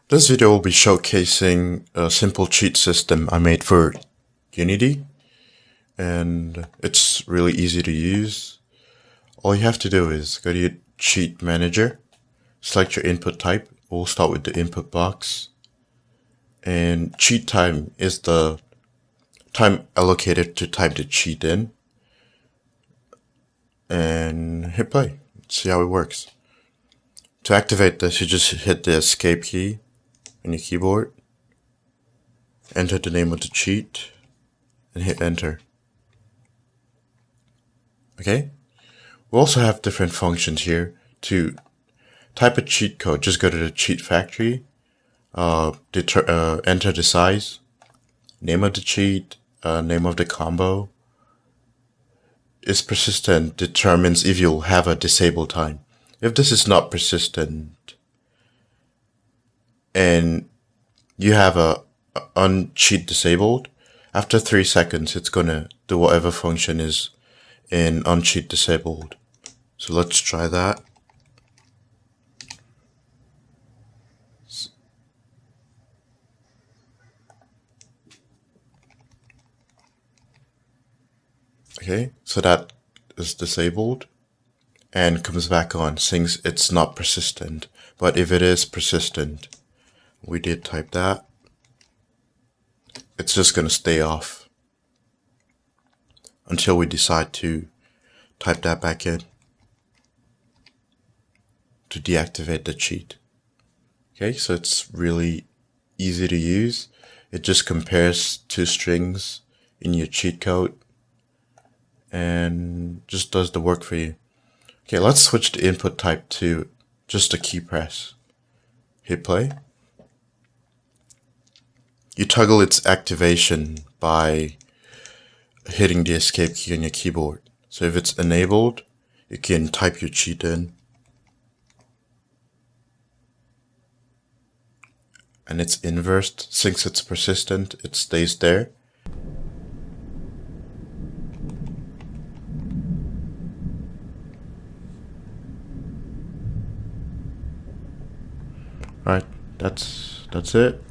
This video will be showcasing a simple cheat system I made for Unity, and it's really easy to use. All you have to do is go to your cheat manager, select your input type. We'll start with the input box, and cheat time is the time allocated to type the cheat in, and hit play. Let's see how it works. To activate this, you just hit the escape key on your keyboard, enter the name of the cheat, and hit enter. Okay? We also have different functions here. To type a cheat code, just go to the cheat factory, enter the size, name of the cheat, name of the combo. IsPersistent determines if you'll have a disable time. If this is not persistent and you have a uncheat disabled, after 3 seconds it's gonna do whatever function is in uncheat disabled. So let's try that. Okay, so that is disabled and comes back on, since it's not persistent. But if it is persistent, we did type that, it's just gonna stay off until we decide to type that back in to deactivate the cheat. Okay, so it's really easy to use. It just compares two strings in your cheat code and just does the work for you. Okay, let's switch the input type to just a Keypress. Hit play. You toggle its activation by hitting the escape key on your keyboard. So if it's enabled, you can type your cheat in, and it's inversed. Since it's persistent, it stays there. Right, that's it.